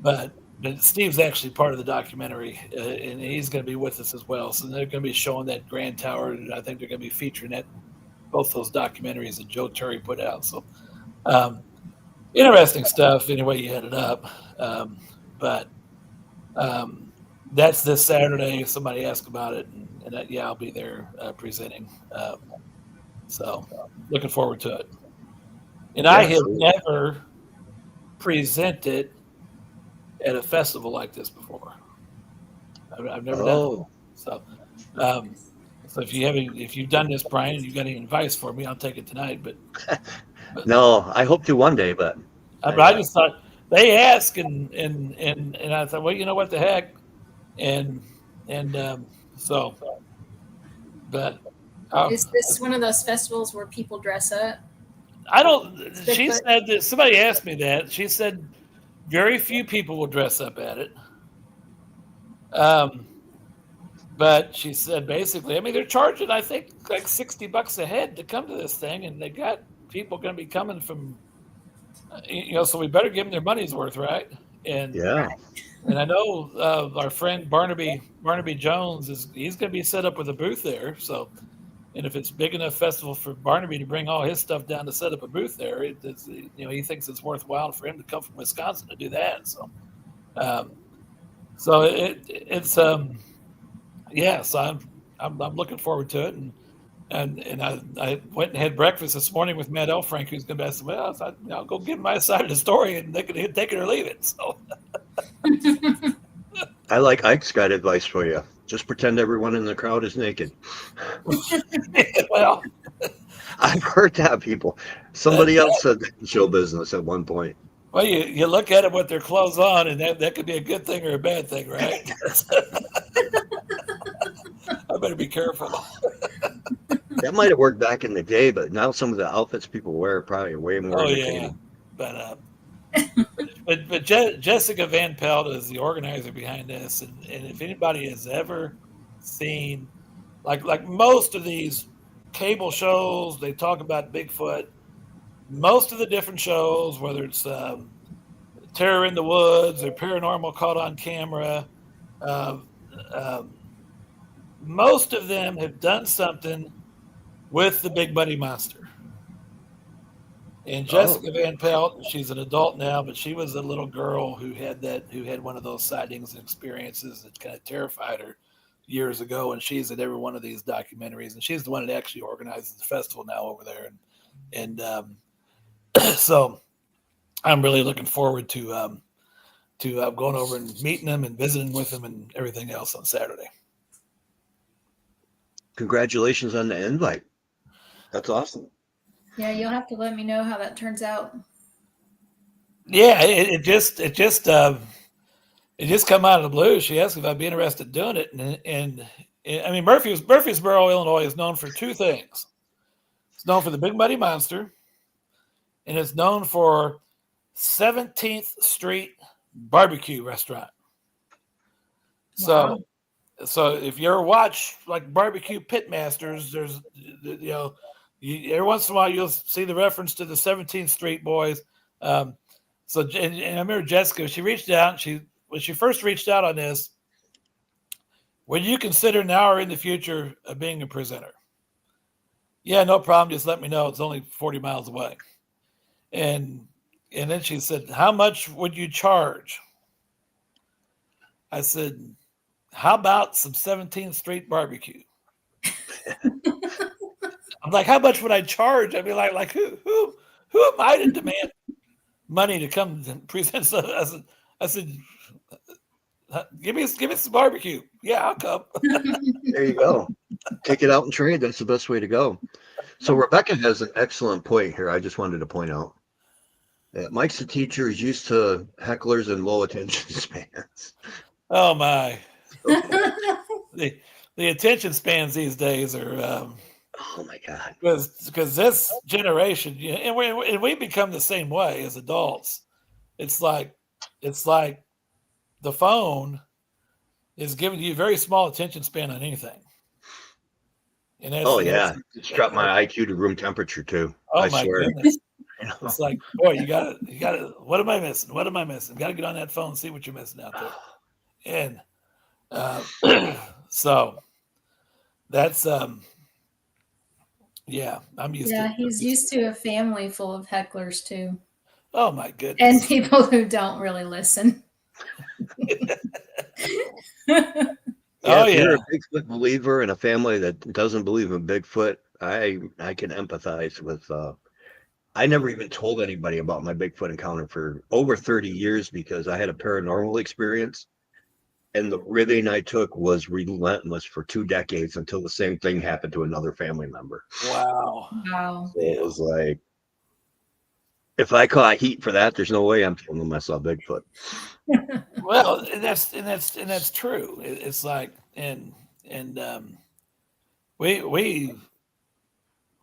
But Steve's actually part of the documentary, and he's going to be with us as well. So they're going to be showing that Grand Tower, and I think they're going to be featuring both those documentaries that Joe Turry put out. So interesting stuff. Anyway, you had it up, but that's this Saturday. Somebody asked about it, and I'll be there presenting. So looking forward to it. And I have never presented at a festival like this before. I've never done it. So, so if you've done this, Brian, and you've got any advice for me, I'll take it tonight. But no, I hope to one day. But I just thought they asked, and I thought, well, you know what the heck, and so, but is this one of those festivals where people dress up? I don't. She said that somebody asked me that. She said very few people will dress up at it. But she said basically, I mean, they're charging, I think, like $60 a head to come to this thing, and they got people going to be coming from, so we better give them their money's worth, right? And and I know our friend Barnaby Jones he's going to be set up with a booth there. So, and if it's big enough festival for Barnaby to bring all his stuff down to set up a booth there, he thinks it's worthwhile for him to come from Wisconsin to do that. So, so it's so I'm looking forward to it, and I went and had breakfast this morning with Matt Elfrank, who's going to ask me, well, I'll go give my side of the story, and they can take it or leave it. So I like Ike's got advice for you. Just pretend everyone in the crowd is naked. Well, I've heard that, people. Somebody else said that in show business at one point. Well, you look at them with their clothes on, and that could be a good thing or a bad thing, right? I better be careful. That might have worked back in the day, but now some of the outfits people wear are probably way more entertaining. But Jessica Van Pelt is the organizer behind this, and if anybody has ever seen, like most of these cable shows, they talk about Bigfoot. Most of the different shows, whether it's Terror in the Woods or Paranormal Caught on Camera, most of them have done something with the big buddy monster. And Jessica Van Pelt, she's an adult now, but she was a little girl who had one of those sightings and experiences that kind of terrified her years ago. And she's at every one of these documentaries, and she's the one that actually organizes the festival now over there. And so I'm really looking forward to going over and meeting them and visiting with them and everything else on Saturday. Congratulations on the invite. That's awesome. Yeah, you'll have to let me know how that turns out. Yeah, it just come out of the blue. She asked if I'd be interested in doing it, and I mean Murfreesboro, Illinois is known for two things. It's known for the Big Muddy Monster, and it's known for 17th Street Barbecue Restaurant. Wow. So if you ever watch like Barbecue Pitmasters, there's every once in a while you'll see the reference to the 17th Street boys. And I remember Jessica, she reached out. When she first reached out on this, would you consider now or in the future of being a presenter? Yeah, no problem. Just let me know. It's only 40 miles away. And then she said, how much would you charge? I said, how about some 17th Street barbecue? I'm like, how much would I charge? I mean, like who am I to demand money to come and present stuff? I said, give me some barbecue. Yeah, I'll come. There you go. Take it out and trade. That's the best way to go. So Rebecca has an excellent point here. I just wanted to point out that Mike's a teacher. He's used to hecklers and low attention spans. Oh my. The attention spans these days are oh my God, because this generation, and we become the same way as adults. It's like the phone is giving you a very small attention span on anything. And it's dropped my IQ to room temperature too. Oh I my swear. goodness. It's like, boy, you got to. What am I missing? Got to get on that phone and see what you're missing out there. And so that's I'm used to. Yeah, he's used to a family full of hecklers too. Oh my goodness. And people who don't really listen. Oh, if you're yeah. a Bigfoot believer in a family that doesn't believe in Bigfoot, I can empathize with. I never even told anybody about my Bigfoot encounter for over 30 years because I had a paranormal experience, and the ribbing I took was relentless for 2 decades until the same thing happened to another family member. Wow. Wow. So it was like, if I caught heat for that, there's no way I'm telling them I saw Bigfoot. Well, and that's true. It's like, and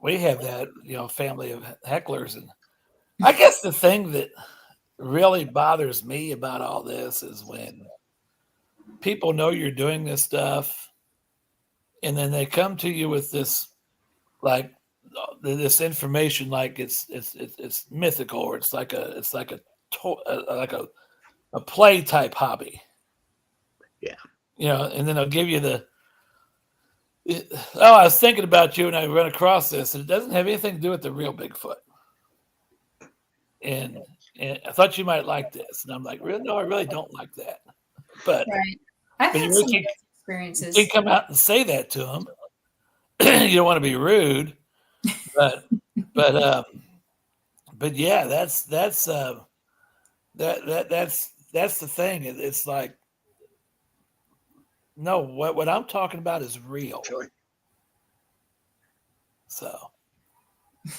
we have that, family of hecklers, and I guess the thing that really bothers me about all this is when people know you're doing this stuff, and then they come to you with this, like, this information, like it's mythical, or it's like a play type hobby. Yeah. And then they'll give you I was thinking about you and I run across this, and it doesn't have anything to do with the real Bigfoot. And I thought you might like this. And I'm like, really? No, I really don't like that. But, Right. I've but had you some really experiences. can't come out and say that to them. You don't want to be rude, but yeah, that's the thing. It's like, no, what I'm talking about is real. Sure. So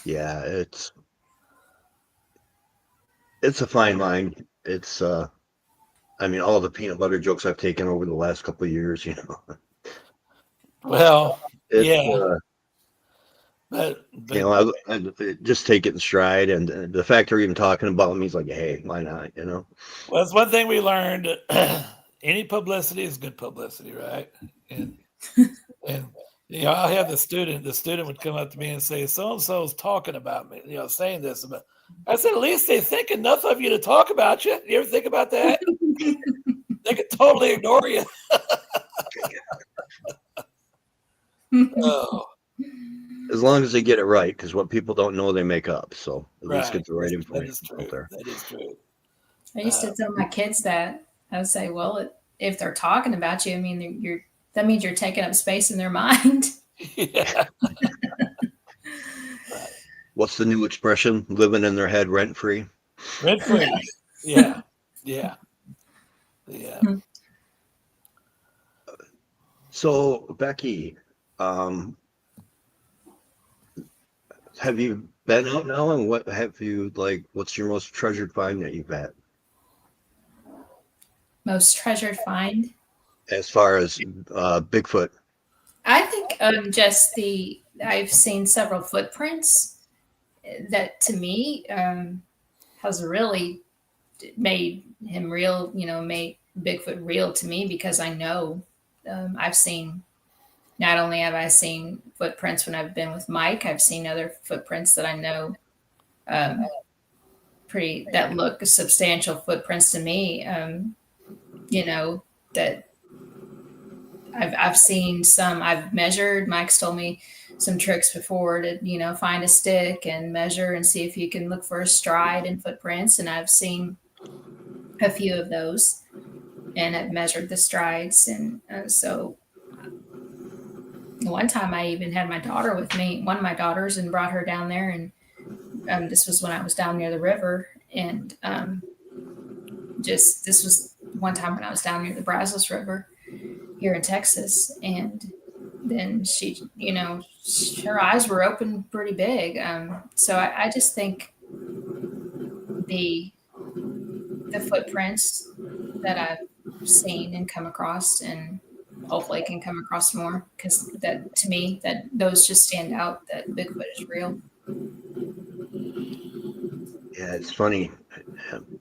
Yeah, it's a fine line. It's I mean, all the peanut butter jokes I've taken over the last couple of years, well, it's, yeah, but I just take it in stride, and the fact they're even talking about me is like, hey, why not? well, it's one thing we learned. Any publicity is good publicity, right? And I'll have the student would come up to me and say, so and so is talking about me, saying this about. I said, at least they think enough of you to talk about you. You ever think about that? They could totally ignore you. Oh. As long as they get it right, because what people don't know, they make up. So at least get the right information out there. That is true. I used to tell my kids that. I would say, well, if they're talking about you, I mean, that means you're taking up space in their mind. Yeah. What's the new expression? Living in their head rent free. Rent free. Yeah. Yeah. Yeah. So Becky, have you been out now, and what have you what's your most treasured find that you've had? Most treasured find? As far as Bigfoot? I think I've seen several footprints that to me has really made him real, made Bigfoot real to me, because I know I've seen, not only have I seen footprints when I've been with Mike, I've seen other footprints that I know that look substantial footprints to me, that I've seen some. I've measured. Mike's told me some tricks before to, find a stick and measure and see if you can look for a stride in footprints. And I've seen a few of those, and I've measured the strides. And so one time I even had my daughter with me, one of my daughters, and brought her down there. And this was when I was down near the river. And this was one time when I was down near the Brazos River here in Texas. And then she, her eyes were open pretty big. So I just think the footprints that I've seen and come across, and hopefully can come across more, because that, to me, that those just stand out, that Bigfoot is real. Yeah, it's funny.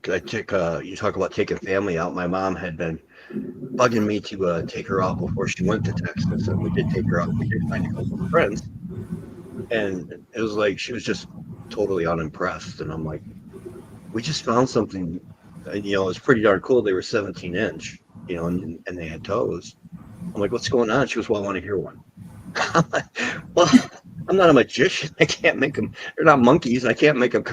You talk about taking family out. My mom had been bugging me to take her out before she went to Texas, and we did take her out. We did find a couple of friends, and it was like she was just totally unimpressed. And I'm like, we just found something. It was pretty darn cool. They were 17-inch, and they had toes. I'm like, what's going on? She goes, well, I want to hear one. I'm like, well, I'm not a magician. I can't make them. They're not monkeys. I can't make them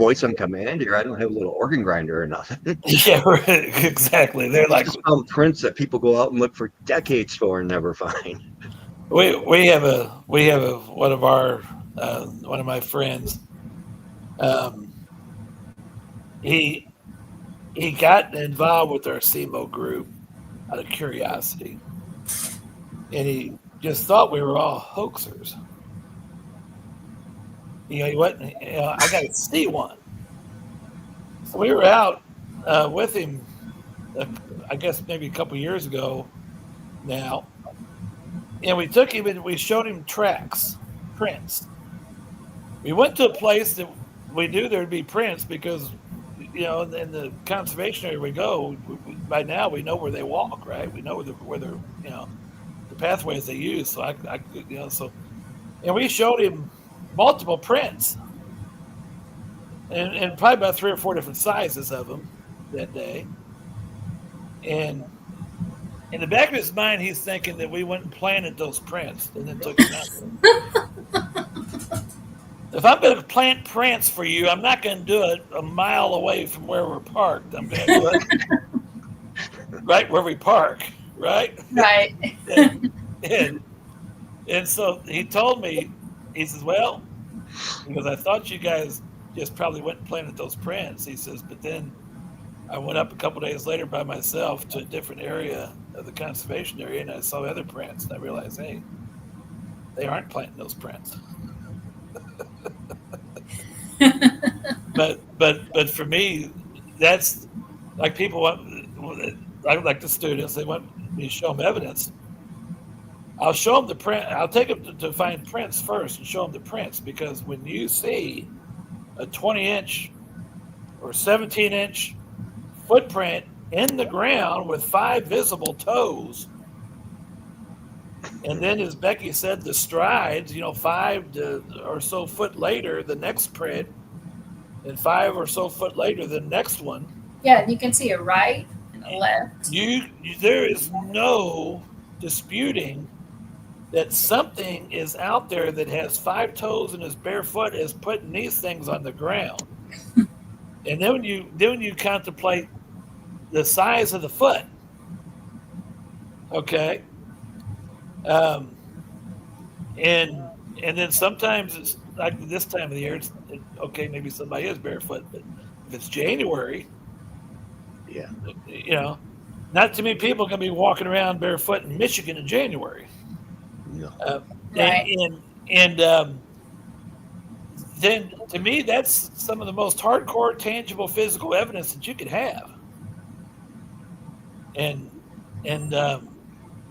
voice on command here. I don't have a little organ grinder or nothing. Yeah, right, exactly. They're like, just found prints that people go out and look for decades for and never find. we have one of my friends. He got involved with our SEMO group out of curiosity, and he just thought we were all hoaxers. He went. I got to see one. So we were out with him. I guess maybe a couple years ago now, and we took him and we showed him prints. We went to a place that we knew there'd be prints because, in the conservation area we go, by now we know where they walk, right? We know where they're, the pathways they use. So and we showed him multiple prints, and probably about 3 or 4 different sizes of them that day. And in the back of his mind, he's thinking that we went and planted those prints and then took them out. If I'm going to plant prints for you, I'm not going to do it a mile away from where we're parked. I'm going to do it right where we park, right? Right. And so he told me, he says, well, because I thought you guys just probably went and planted those prints. He says, but then I went up a couple days later by myself to a different area of the conservation area, and I saw other prints, and I realized, hey, they aren't planting those prints. But for me, that's like people like the students, they want me to show them evidence. I'll show them the print. I'll take them to find prints first and show them the prints, because when you see a 20-inch or 17-inch footprint in the ground with 5 visible toes, and then, as Becky said, the strides, 5 or so foot later, the next print, and 5 or so foot later, the next one. Yeah, you can see a right and a left. There is no disputing that something is out there that has 5 toes and is barefoot, is putting these things on the ground. And then when you contemplate the size of the foot, okay, and then sometimes it's like this time of the year, it's okay, maybe somebody is barefoot, but if it's January, yeah, not too many people are going to be walking around barefoot in Michigan in January. No. Right. And then to me, that's some of the most hardcore, tangible, physical evidence that you could have. And then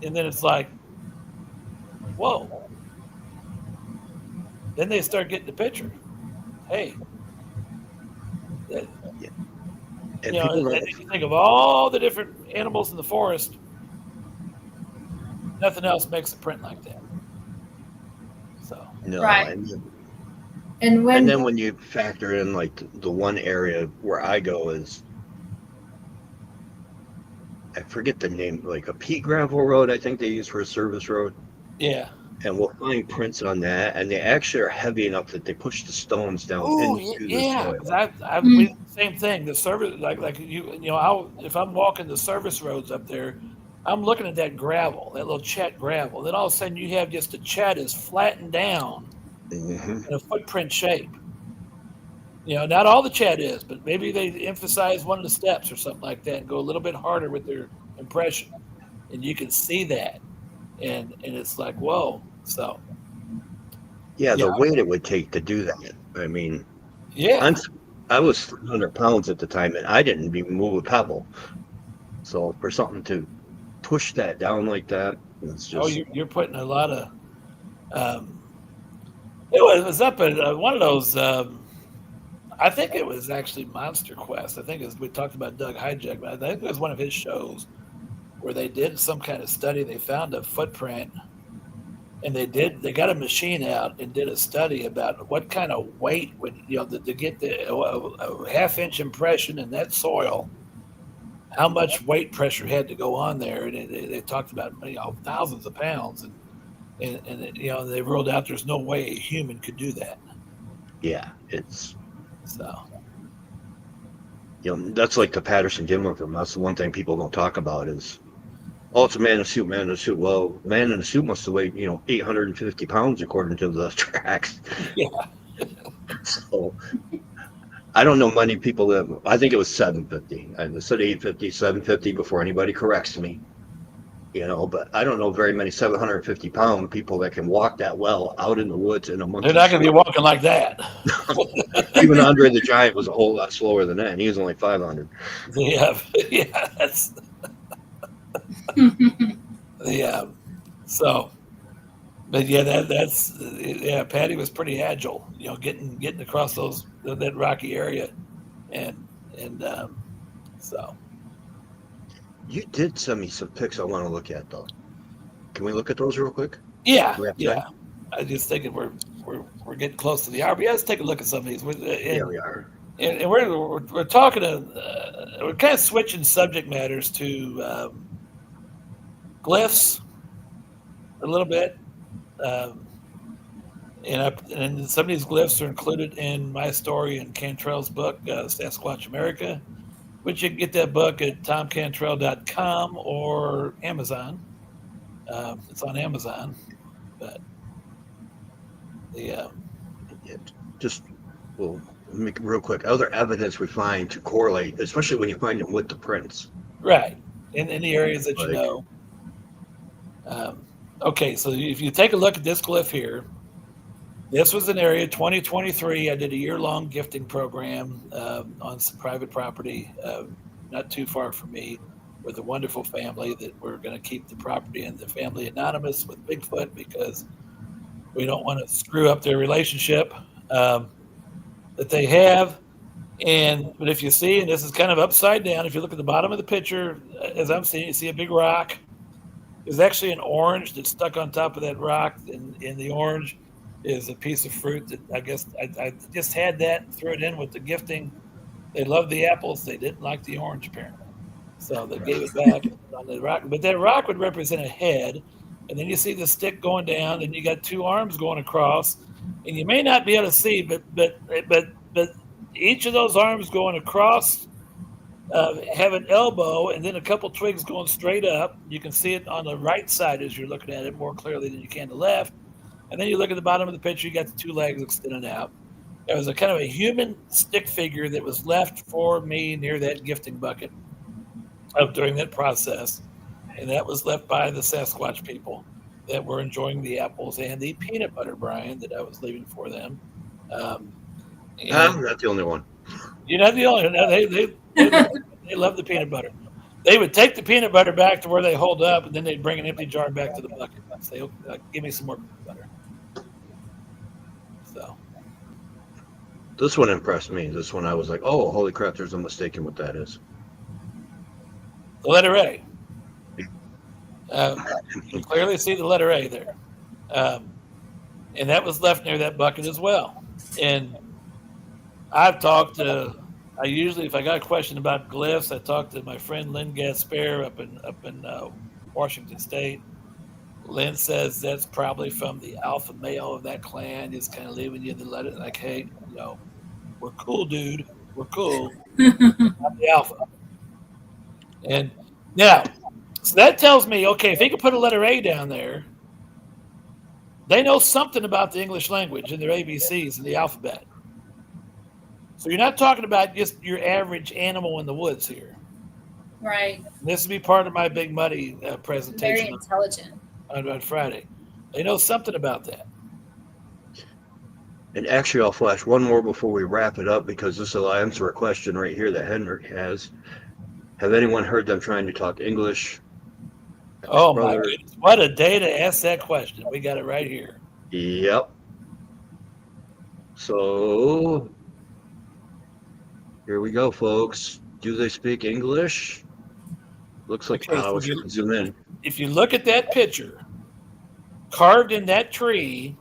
it's like, whoa. Then they start getting the picture. Hey, And and you think of all the different animals in the forest, nothing else makes a print like that. So no, Right. And And then when you factor in like the one area where I go is, I forget the name, like a pea gravel road, I think they use for a service road. yeah. And we'll find prints on that, and they actually are heavy enough that they push the stones down into the soil. 'Cause we do the same thing. The service, like if I'm walking the service roads up there, I'm looking at that gravel, that little chat gravel. Then all of a sudden you have just the chat is flattened down Mm-hmm. in a footprint shape. Not all the chat is, but maybe they emphasize one of the steps or something like that and go a little bit harder with their impression, and you can see that, and it's like, whoa. So Yeah, the weight it would take to do that. I mean, yeah, I was 300 pounds at the time, and I didn't even move a pebble. So for something to push that down like that, it's just. you're putting a lot of. It was up at one of those. I think it was actually Monster Quest. I think we talked about Doug Hijack, but I think it was one of his shows where they did some kind of study. They found a footprint, and they got a machine out and did a study about what kind of weight would to get a half-inch impression in that soil. How much weight pressure had to go on there, and they talked about thousands of pounds, and they ruled out there's no way a human could do that. Yeah, it's. So That's like the Patterson Gimlin film. That's the one thing people don't talk about is, oh, it's a man in a suit, man in a suit. Well, man in a suit must have weighed, 850 pounds according to the tracks. Yeah. So I don't know many people that, I think it was 750. I said 850, 750 before anybody corrects me. But I don't know very many 750-pound people that can walk that well out in the woods in a monkey. They're not going to be walking like that. Even Andre the Giant was a whole lot slower than that, and he was only 500. Yeah. That's yeah. So, but yeah, that's Patty was pretty agile, getting across that rocky area, and so. You did send me some pics I want to look at, though. Can we look at those real quick? Yeah. I just thinking we're getting close to the hour. But yeah, let's take a look at some of these. Yeah, we are. And we're talking we're kind of switching subject matters to glyphs a little bit, and some of these glyphs are included in my story in Cantrell's book, Sasquatch America, which you can get that book at tomcantrell.com or Amazon. It's on Amazon, but We'll make it real quick. Other evidence we find to correlate, especially when you find them with the prints. Right, in the areas that you know. Okay, so if you take a look at this glyph here, this was an area 2023. I did a year-long gifting program on some private property, not too far from me, with a wonderful family that we're going to keep the property and the family anonymous with Bigfoot because we don't want to screw up their relationship that they have. But if you see, and this is kind of upside down, if you look at the bottom of the picture, as I'm seeing, you see a big rock. There's actually an orange that's stuck on top of that rock, and in the orange is a piece of fruit that I guess I just had that and threw it in with the gifting. They loved the apples. They didn't like the orange, apparently. So they gave it back on the rock. But that rock would represent a head. And then you see the stick going down, and you got two arms going across. And you may not be able to see, but each of those arms going across have an elbow and then a couple twigs going straight up. You can see it on the right side as you're looking at it more clearly than you can the left. And then you look at the bottom of the picture, you got the two legs extended out. There was a kind of a human stick figure that was left for me near that gifting bucket during that process. And that was left by the Sasquatch people that were enjoying the apples and the peanut butter, Brian, that I was leaving for them. I'm not the only one. You're not the only one. No, they love the peanut butter. They would take the peanut butter back to where they hold up, and then they'd bring an empty jar back to the bucket and say, give me some more peanut butter. So This one impressed me. This one I was like, oh, holy crap, there's no mistaking what that is. the letter A. You clearly see the letter A there. And that was left near that bucket as well. And I've talked to, if I got a question about glyphs, I talked to my friend Lynn Gaspar up in Washington State. Lynn says that's probably from the alpha male of that clan, just kind of leaving you the letter like, hey, we're cool, dude. We're cool. I'm the alpha. And now, so that tells me, okay, if they could put a letter A down there, they know something about the English language and their ABCs and the alphabet. So you're not talking about just your average animal in the woods here. Right. This will be part of my Big Muddy presentation. Very intelligent. On Friday. They know something about that. And actually, I'll flash one more before we wrap it up because this will answer a question right here that Henrik has. Have anyone heard them trying to talk English? Oh, my goodness. What a day to ask that question. We got it right here. Yep. So, here we go, folks. Do they speak English? Looks like Okay, so zoom in. If you look at that picture, carved in that tree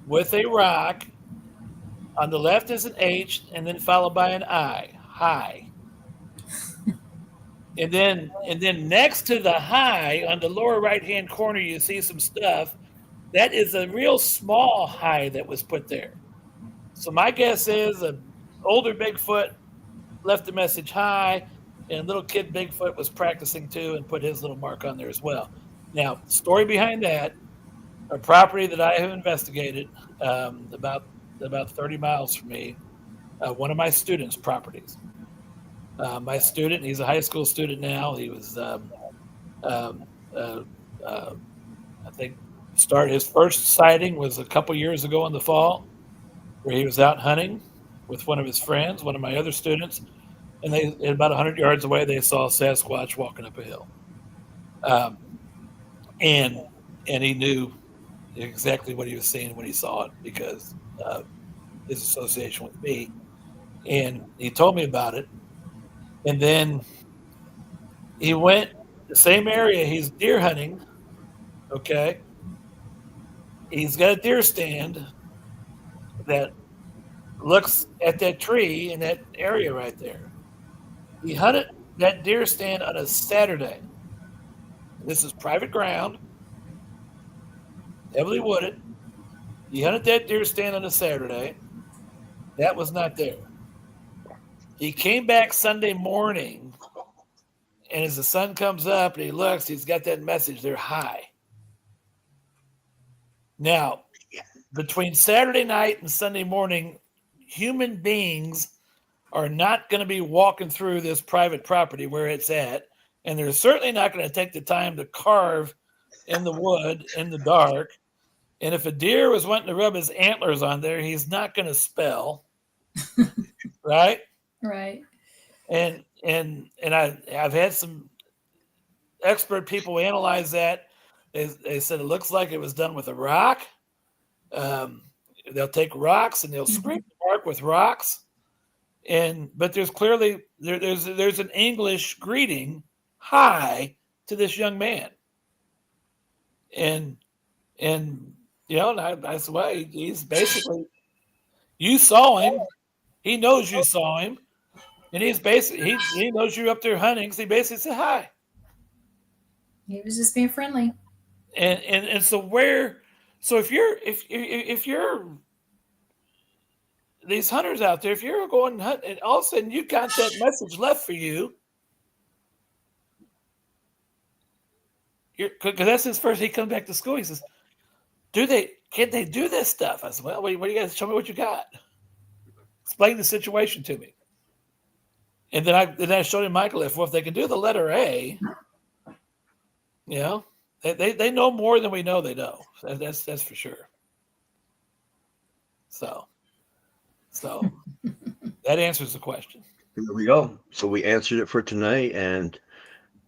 with a rock, on the left is an H and then followed by an I, high. And then next to the high, on the lower right-hand corner, you see some stuff. That is a real small high that was put there. So my guess is an older Bigfoot left the message hi, and little kid Bigfoot was practicing too and put his little mark on there as well. Now, story behind that, a property that I have investigated about 30 miles from me, one of my students' properties. My student, he's a high school student now. He was, I think, his first sighting was a couple years ago in the fall, where he was out hunting with one of his friends, one of my other students, and they about 100 yards away they saw a Sasquatch walking up a hill, and he knew exactly what he was seeing when he saw it because of his association with me, and he told me about it, and then he went the same area. He's deer hunting. Okay, he's got a deer stand that looks at that tree in that area right there. He hunted that deer stand on a Saturday. This is private ground, heavily wooded. He hunted that deer stand on a Saturday. That was not there. He came back Sunday morning, and as the sun comes up and he looks, he's got that message there, hi. Now, between Saturday night and Sunday morning, human beings are not going to be walking through this private property where it's at, and they're certainly not going to take the time to carve in the wood in the dark. And if a deer was wanting to rub his antlers on there, he's not going to spell, right? Right. And I've had some expert people analyze that. They said it looks like it was done with a rock. They'll take rocks and they'll scrape the bark with rocks. But there's clearly there's an English greeting, hi, to this young man. And I said, well, he's basically, you saw him. He knows you saw him. And he's basically, he knows you're up there hunting. So he basically said, hi. He was just being friendly. And so if you're these hunters out there, if you're going and hunt and all of a sudden you got that message left for you, because that's his first, he comes back to school. He says, can they do this stuff? I said, well, what do you guys, show me what you got. Explain the situation to me. And then I showed him Michael if they can do the letter A, they know more than we know they know. That's for sure. So that answers the question. Here we go. So we answered it for tonight, and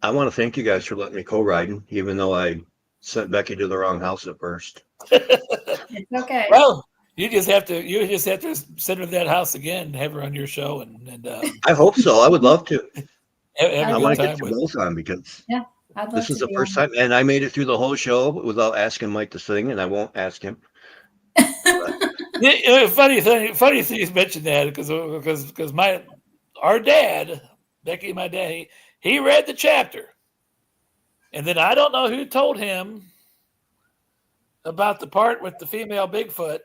I want to thank you guys for letting me co-riding, even though I sent Becky to the wrong house at first. It's okay. Well, you just have to send her to that house again and have her on your show, and I hope so. I would love to. I want to get you both on because this is the first time, and I made it through the whole show without asking Mike to sing, and I won't ask him. Funny thing you mentioned that because our dad, Becky, my dad, he read the chapter, and then I don't know who told him about the part with the female Bigfoot,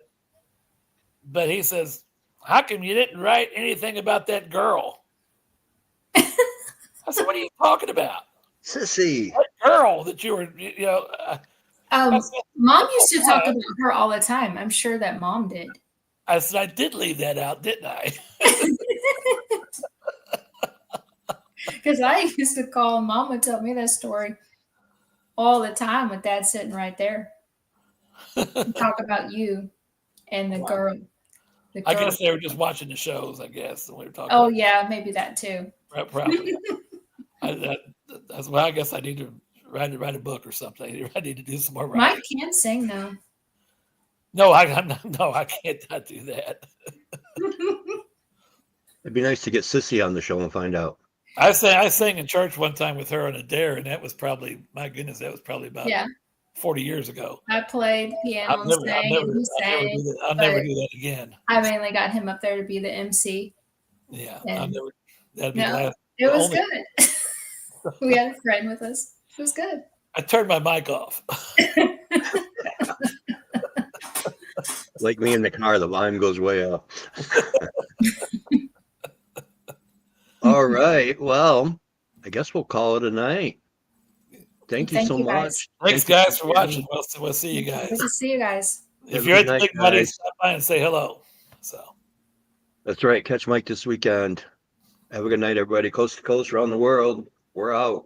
but he says, "How come you didn't write anything about that girl?" I said, "What are you talking about, Sissy? That girl that you were, Mom used to talk about her all the time. I'm sure that Mom did. I said, I did leave that out, didn't I? Because I used to call, Mom would tell me that story all the time with Dad sitting right there. Talk about you and the girl. I guess they were just watching the shows, I guess. And we were talking yeah, maybe that too. Probably. That's why I guess I need to write a book or something. I need to do some more writing. Mike can sing though. No, I can't not do that. It'd be nice to get Sissy on the show and find out. I sang in church one time with her on a dare, and that was probably, my goodness, about 40 years ago. I played piano and sang. I'll never do that again. I mainly got him up there to be the MC. Yeah, It was good. We had a friend with us. It was good. I turned my mic off. Like me in the car, the volume goes way up. All right. Well, I guess we'll call it a night. Thank you Thank so you, guys. much. Thanks, Thank you guys, for being here. watching. We'll see you guys. Good to see you guys. If Have a you're good at the night, Big Buddy, guys. stop by and say hello. So That's right. Catch Mike this weekend. Have a good night, everybody. Coast to coast around the world. We're out.